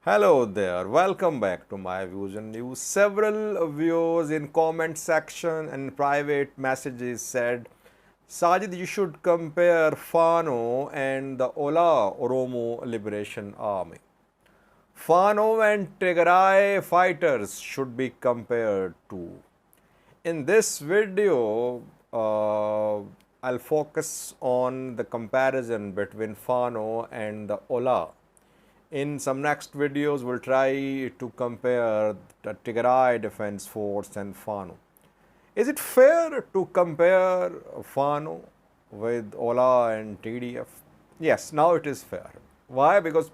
Hello there, welcome back to my views and news. Several viewers in comment section and private messages said, Sajid, you should compare Fano and the OLA Oromo Liberation Army. Fano and Tigray fighters should be compared to. In this video, I'll focus on the comparison between Fano and the OLA. In some next videos, we'll try to compare the Tigray Defense Force and Fano. Is it fair to compare Fano with OLA and TDF? Yes, now it is fair. Why? Because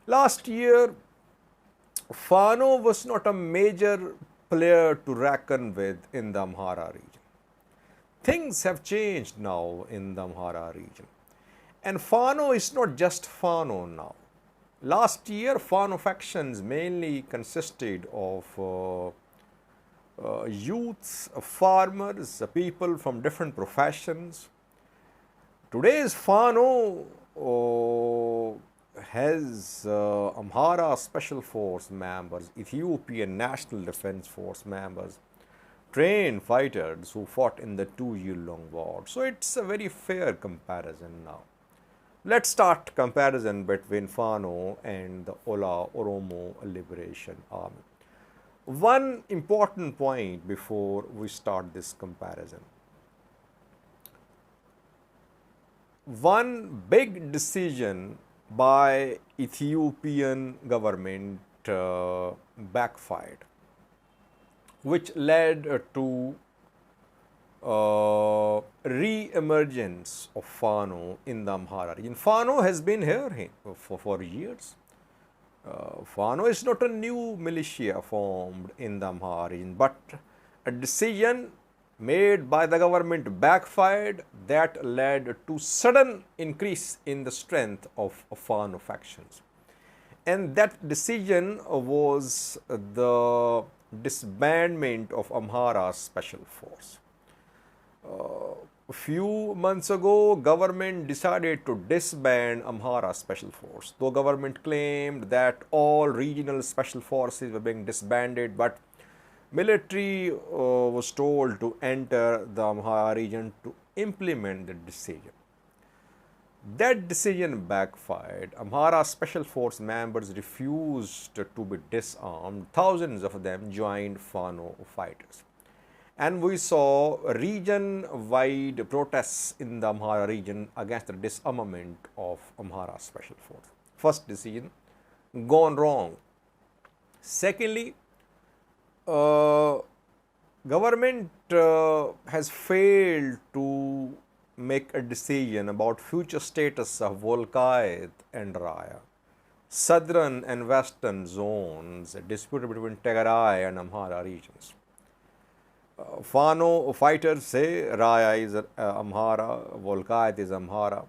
last year, Fano was not a major player to reckon with in the Amhara region. Things have changed now in the Amhara region. And Fano is not just Fano now. Last year, Fano factions mainly consisted of youths, farmers, people from different professions. Today's Fano has Amhara Special Force members, Ethiopian National Defense Force members, trained fighters who fought in the 2-year-long war. So it's a very fair comparison now. Let's start comparison between Fano and the OLA Oromo Liberation Army. One important point before we start this comparison. One big decision by Ethiopian government backfired, which led to re-emergence of Fano in the Amhara region. Fano has been here for years. Fano is not a new militia formed in the Amhara region, but a decision made by the government backfired that led to sudden increase in the strength of Fano factions. And that decision was the disbandment of Amhara Special Force. A few months ago, government decided to disband Amhara Special Force. Though government claimed that all regional special forces were being disbanded, but military was told to enter the Amhara region to implement the decision. That decision backfired. Amhara Special Force members refused to be disarmed. Thousands of them joined Fano fighters. And we saw region-wide protests in the Amhara region against the disarmament of Amhara Special Force. First decision, gone wrong. Secondly, government has failed to make a decision about future status of Volkayet and Raya. Southern and western zones disputed between Tigray and Amhara regions. Fano fighters say Raya is Amhara, Volkayet is Amhara,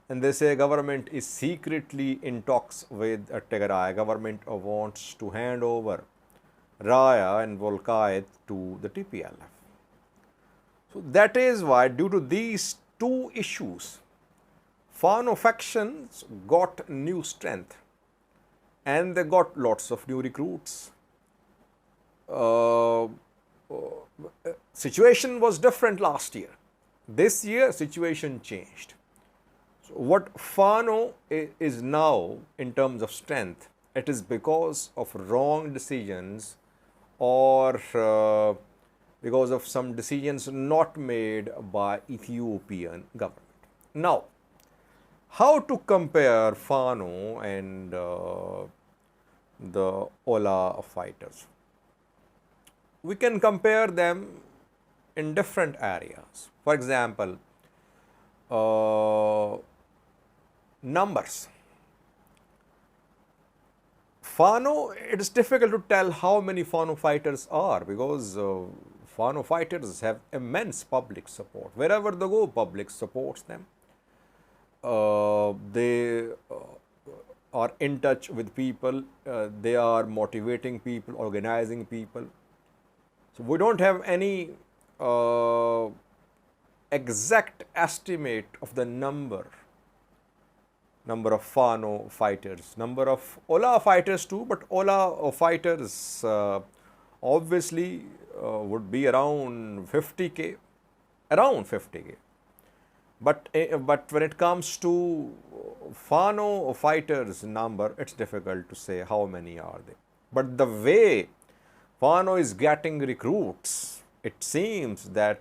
and they say government is secretly in talks with Tigray. Government wants to hand over Raya and Volkayet to the TPLF. So that is why, due to these two issues, Fano factions got new strength and they got lots of new recruits. Situation was different last year. This year, situation changed. So what Fano is now in terms of strength, it is because of wrong decisions or because of some decisions not made by Ethiopian government. Now, how to compare Fano and the OLA fighters? We can compare them in different areas. For example, numbers. Fano, it is difficult to tell how many Fano fighters are because Fano fighters have immense public support. Wherever they go, public supports them. They are in touch with people. They are motivating people, organizing people. So we don't have any exact estimate of the number number of Fano fighters, number of OLA fighters too, but OLA fighters obviously would be around 50K, around 50K. But when it comes to Fano fighters number, it's difficult to say how many are they. But the way Fano is getting recruits, it seems that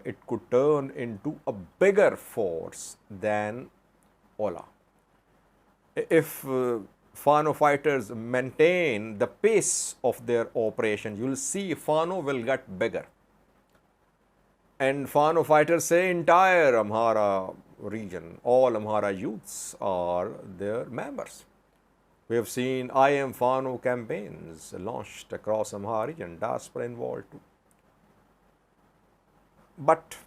it could turn into a bigger force than OLA. If Fano fighters maintain the pace of their operation, you will see Fano will get bigger. And Fano fighters say entire Amhara region, all Amhara youths are their members. We have seen I Am Fano campaigns launched across Amhara region, diaspora involved too. But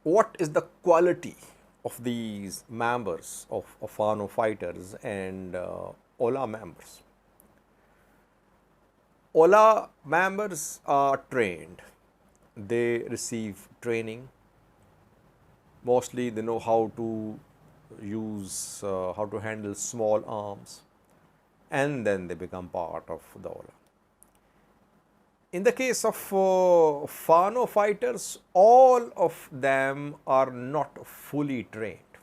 what is the quality of these members of Fano fighters and OLA members? OLA members are trained. They receive training. Mostly they know how to use, how to handle small arms, and then they become part of the OLA. In the case of Fano fighters, all of them are not fully trained.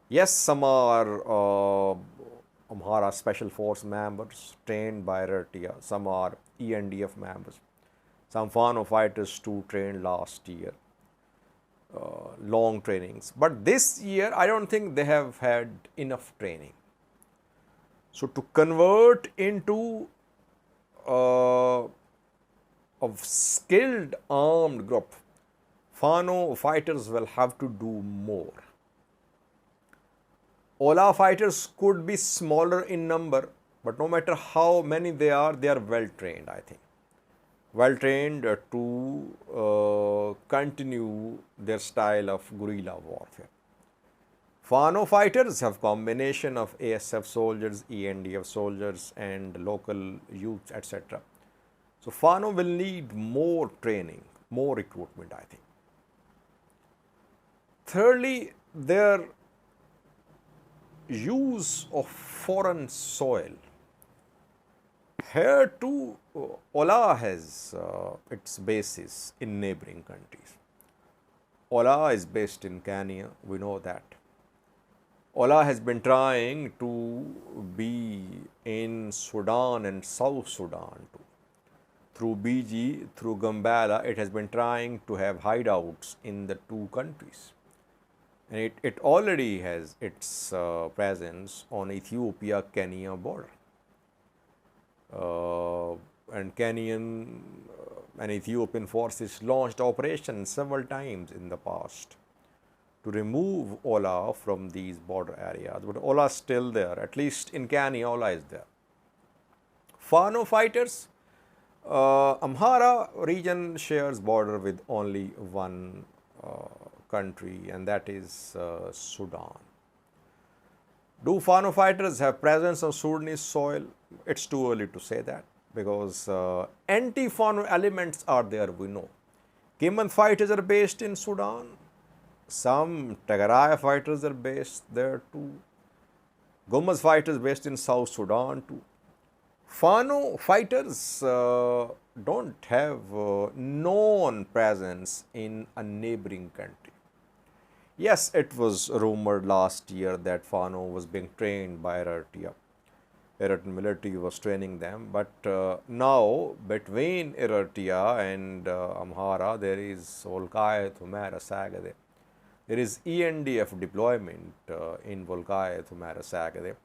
Yes, some are Amhara Special Force members trained by Oromia, some are ENDF members, some Fano fighters too trained last year, long trainings. But this year, I don't think they have had enough training. So to convert into a skilled armed group, Fano fighters will have to do more. OLA fighters could be smaller in number, but no matter how many they are well trained, I think. Well trained to continue their style of guerrilla warfare. Fano fighters have combination of ASF soldiers, ENDF soldiers and local youths, etc. So Fano will need more training, more recruitment, I think. Thirdly, their use of foreign soil. Here too, OLA has its basis in neighboring countries. OLA is based in Kenya, we know that. OLA has been trying to be in Sudan and South Sudan too. Through BG, through Gambela, it has been trying to have hideouts in the two countries. And it already has its presence on Ethiopia-Kenya border. And Kenyan and Ethiopian forces launched operations several times in the past to remove OLA from these border areas. But OLA is still there, at least in Kenya, OLA is there. Fano fighters, Amhara region shares border with only one country, and that is Sudan. Do Fano fighters have presence on Sudanese soil? It's too early to say that, because anti-Fano elements are there, we know. Kiman fighters are based in Sudan. Some Tagaraya fighters are based there too. Gomaz fighters based in South Sudan too. Fano fighters don't have known presence in a neighboring country. Yes, it was rumored last year that Fano was being trained by Oromia. Eritrean military was training them, but now between Oromia and Amhara, there is Volkaya Thumera Sagade. There is ENDF deployment in Volkaya Thumera Sagade.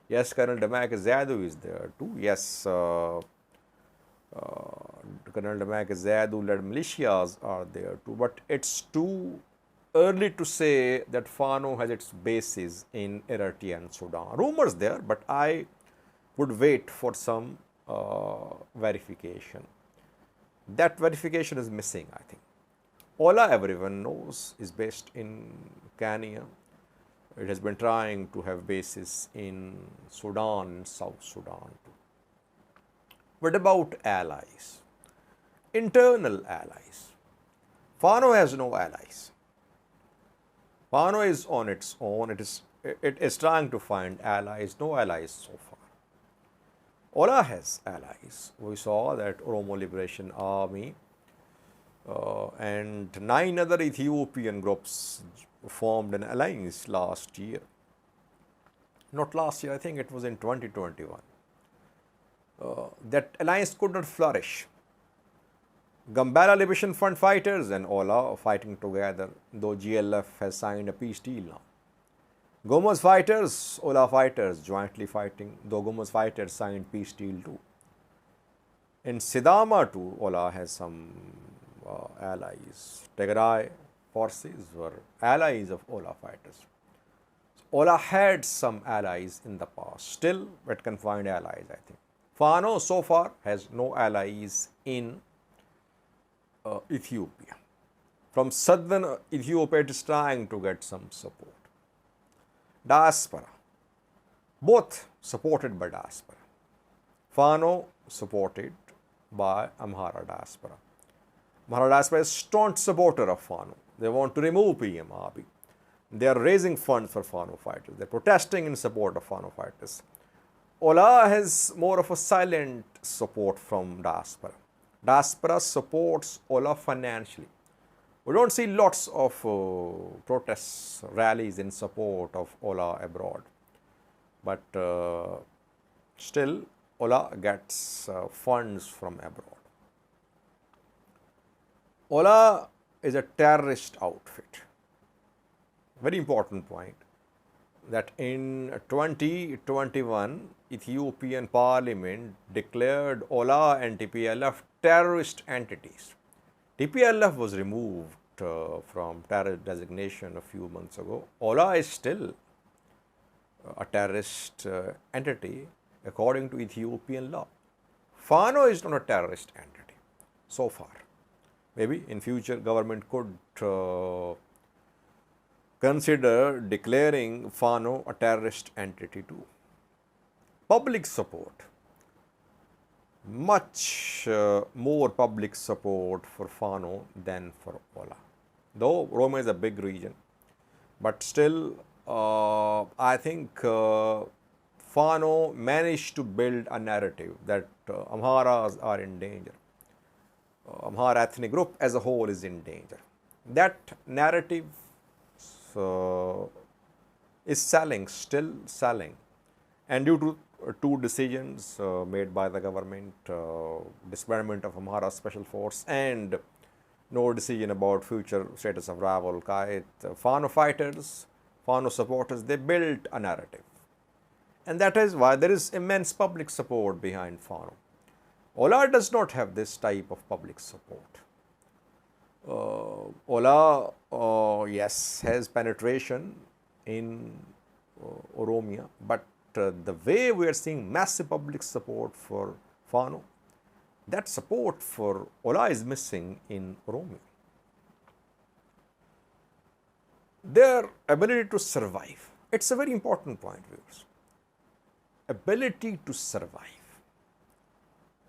Yes, Colonel Damak Zadu is there too. Yes, Colonel Damak Zadu led militias are there too, but it's too early to say that Fano has its bases in Oromia and Sudan. Rumors there, but I would wait for some verification. That verification is missing, I think. OLA, everyone knows, is based in Kenya. It has been trying to have bases in Sudan and South Sudan too. What about allies? Internal allies. Fano has no allies. Fano is on its own. It is trying to find allies. No allies so far. OLA has allies. We saw that Oromo Liberation Army and 9 other Ethiopian groups formed an alliance last year. Not last year, I think it was in 2021. That alliance could not flourish. Gambela Liberation Front fighters and OLA are fighting together, though GLF has signed a peace deal now. Gomo's fighters, OLA fighters jointly fighting, though Gomo's fighters signed peace deal too. In Sidama too, OLA has some allies. Tigray forces were allies of OLA fighters. OLA had some allies in the past. Still, it can find allies, I think. Fano so far has no allies in Ethiopia. From southern Ethiopia, it is trying to get some support. Diaspora, both supported by diaspora. Fano supported by Amhara diaspora. Amhara diaspora is a staunch supporter of Fano. They want to remove PM Abiy. They are raising funds for Fano fighters. They are protesting in support of Fano fighters. OLA has more of a silent support from diaspora. Diaspora supports OLA financially. We don't see lots of protests, rallies in support of OLA abroad. But still, OLA gets funds from abroad. OLA is a terrorist outfit. Very important point that in 2021, Ethiopian Parliament declared OLA and TPLF terrorist entities. TPLF was removed from terrorist designation a few months ago. OLA is still a terrorist entity according to Ethiopian law. Fano is not a terrorist entity so far. Maybe in future government could consider declaring Fano a terrorist entity too. Public support. Much more public support for Fano than for OLA. Though Oromia is a big region, but still I think Fano managed to build a narrative that Amharas are in danger. Amhara ethnic group as a whole is in danger. That narrative is selling, still selling, and due to two decisions made by the government, disbandment of Amhara Special Force and no decision about future status of Ravol Kait, Fano fighters, Fano supporters, they built a narrative. And that is why there is immense public support behind Fano. OLA does not have this type of public support. OLA, yes, has penetration in Oromia, but the way we are seeing massive public support for Fano, that support for OLA is missing in Oromia. Their ability to survive, it's a very important point, viewers. Ability to survive.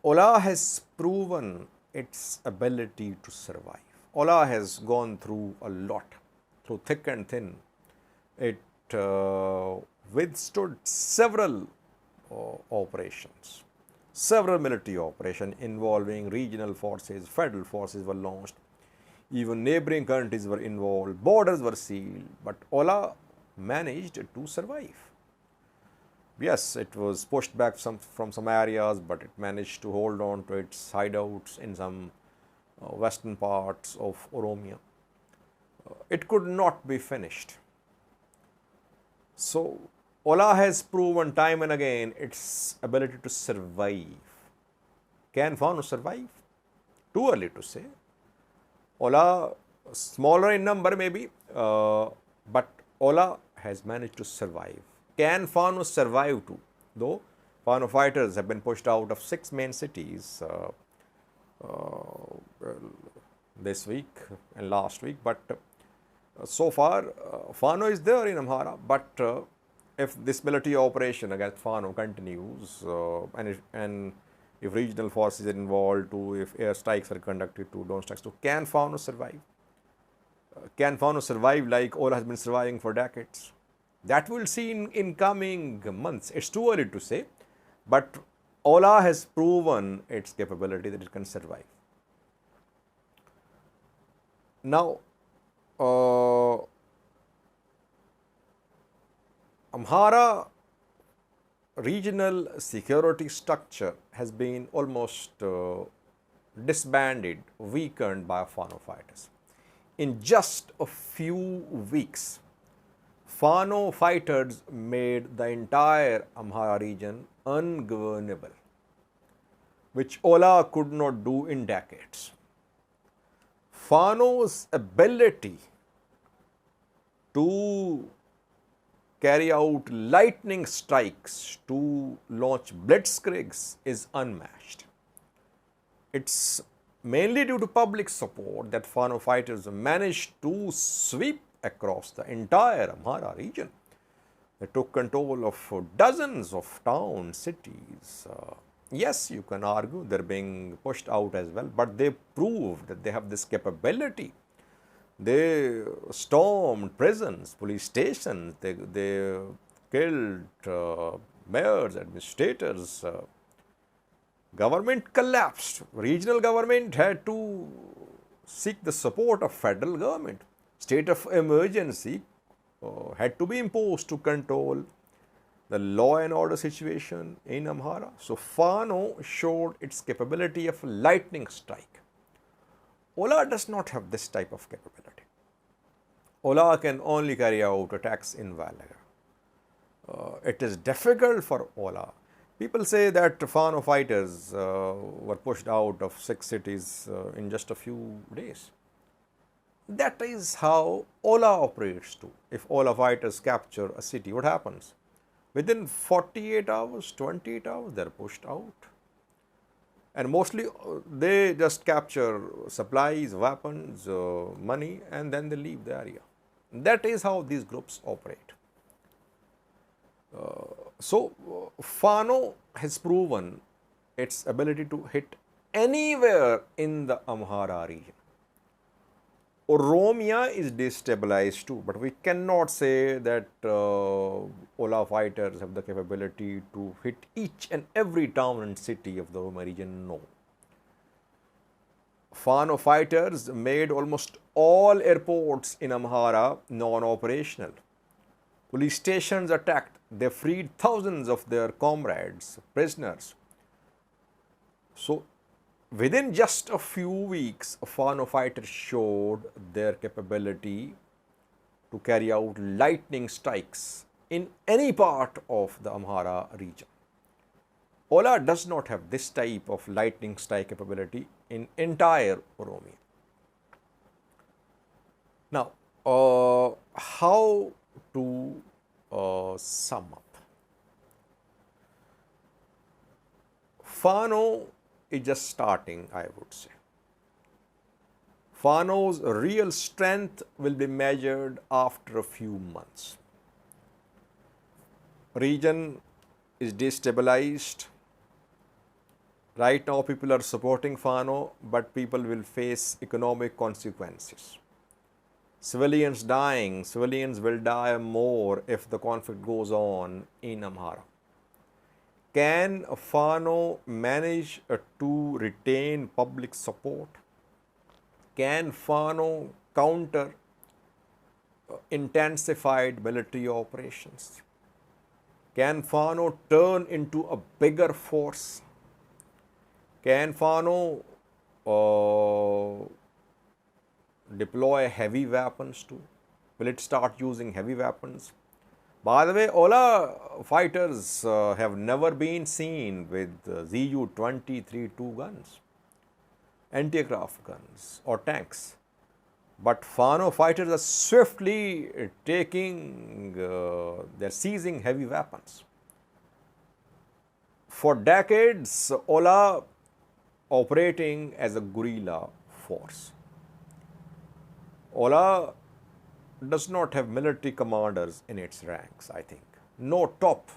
OLA has proven its ability to survive. OLA has gone through a lot, through thick and thin. It withstood several operations, several military operations involving regional forces, federal forces were launched, even neighboring countries were involved, borders were sealed, but OLA managed to survive. Yes, it was pushed back from some areas, but it managed to hold on to its hideouts in some western parts of Oromia. It could not be finished. So, OLA has proven time and again its ability to survive. Can Fano survive? Too early to say. OLA, smaller in number maybe, but OLA has managed to survive. Can Fano survive too? Though Fano fighters have been pushed out of 6 main cities this week and last week, but so far Fano is there in Amhara, but if this military operation against Fano continues and if regional forces are involved too, if air strikes are conducted too, drone strikes too, can Fano survive? Can Fano survive like OLA has been surviving for decades? That we'll see in coming months. It's too early to say, but OLA has proven its capability that it can survive. Now, Amhara regional security structure has been almost disbanded, weakened by Fano fighters. In just a few weeks, Fano fighters made the entire Amhara region ungovernable, which OLA could not do in decades. Fano's ability to carry out lightning strikes, to launch blitzkriegs is unmatched. It's mainly due to public support that Fano fighters managed to sweep across the entire Amhara region. They took control of dozens of towns, cities. Yes, you can argue they're being pushed out as well, but they proved that they have this capability. They stormed prisons, police stations, they killed mayors, administrators. Government collapsed. Regional government had to seek the support of federal government. State of emergency had to be imposed to control the law and order situation in Amhara. So Fano showed its capability of lightning strike. OLA does not have this type of capability. OLA can only carry out attacks in Valaga. It is difficult for OLA. People say that Fano fighters were pushed out of 6 cities in just a few days. That is how OLA operates too. If OLA fighters capture a city, what happens? Within 48 hours, 28 hours, they are pushed out. And mostly they just capture supplies, weapons, money, and then they leave the area. That is how these groups operate. So Fano has proven its ability to hit anywhere in the Amhara region. Oromia is destabilized too, but we cannot say that OLA fighters have the capability to hit each and every town and city of the Oromia region. No. Fano fighters made almost all airports in Amhara non-operational. Police stations attacked. They freed thousands of their comrades, prisoners. So within just a few weeks, Fano fighters showed their capability to carry out lightning strikes in any part of the Amhara region. OLA does not have this type of lightning strike capability in entire Oromia. Now, how to sum up? Fano is just starting, I would say. Fano's real strength will be measured after a few months. Region is destabilized. Right now, people are supporting Fano, but people will face economic consequences. Civilians dying, civilians will die more if the conflict goes on in Amhara. Can Fano manage to retain public support? Can Fano counter intensified military operations? Can Fano turn into a bigger force? Can Fano deploy heavy weapons too? Will it start using heavy weapons? By the way, OLA fighters have never been seen with Zu-23-2 guns, anti-aircraft guns or tanks. But Fano fighters are swiftly they're seizing heavy weapons. For decades, OLA operating as a guerrilla force. OLA does not have military commanders in its ranks, I think. No top,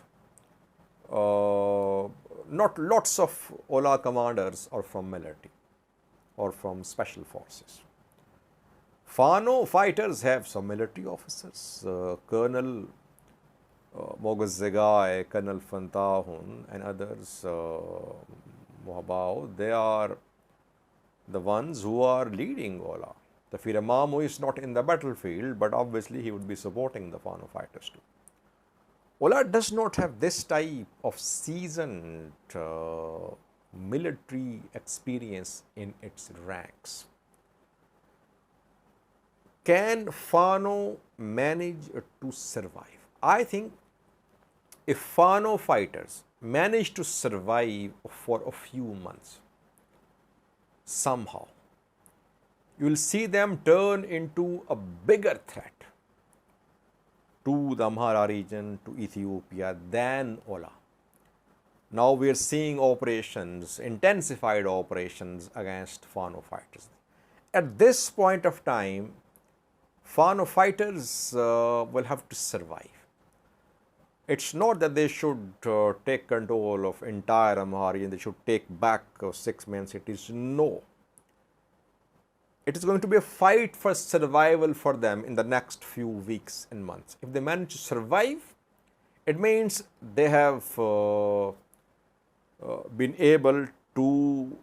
not lots of OLA commanders are from military or from special forces. Fano fighters have some military officers, Colonel Mogazegai, Colonel Fantahun, and others, Mohabao. They are the ones who are leading OLA. The Firamamu is not in the battlefield, but obviously he would be supporting the Fano fighters too. OLA does not have this type of seasoned military experience in its ranks. Can Fano manage to survive? I think if Fano fighters manage to survive for a few months, somehow, you will see them turn into a bigger threat to the Amhara region, to Ethiopia than OLA. Now we are seeing operations, intensified operations against Fano fighters. At this point of time, Fano fighters will have to survive. It's not that they should take control of entire Amhara region, they should take back 6 main cities. No. It is going to be a fight for survival for them in the next few weeks and months. If they manage to survive, it means they have been able to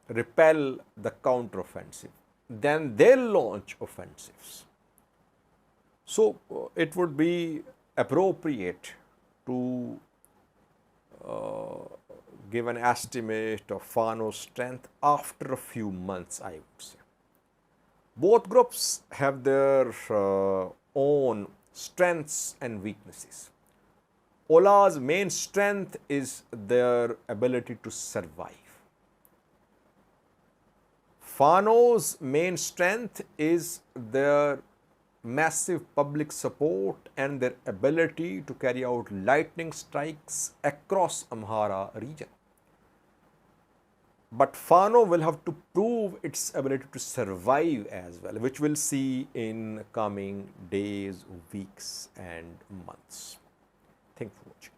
repel the counteroffensive. Then they'll launch offensives. So it would be appropriate to give an estimate of Fano's strength after a few months, I would say. Both groups have their own strengths and weaknesses. OLA's main strength is their ability to survive. Fano's main strength is their massive public support and their ability to carry out lightning strikes across Amhara region. But Fano will have to prove its ability to survive as well, which we'll see in coming days, weeks and months. Thank you for watching.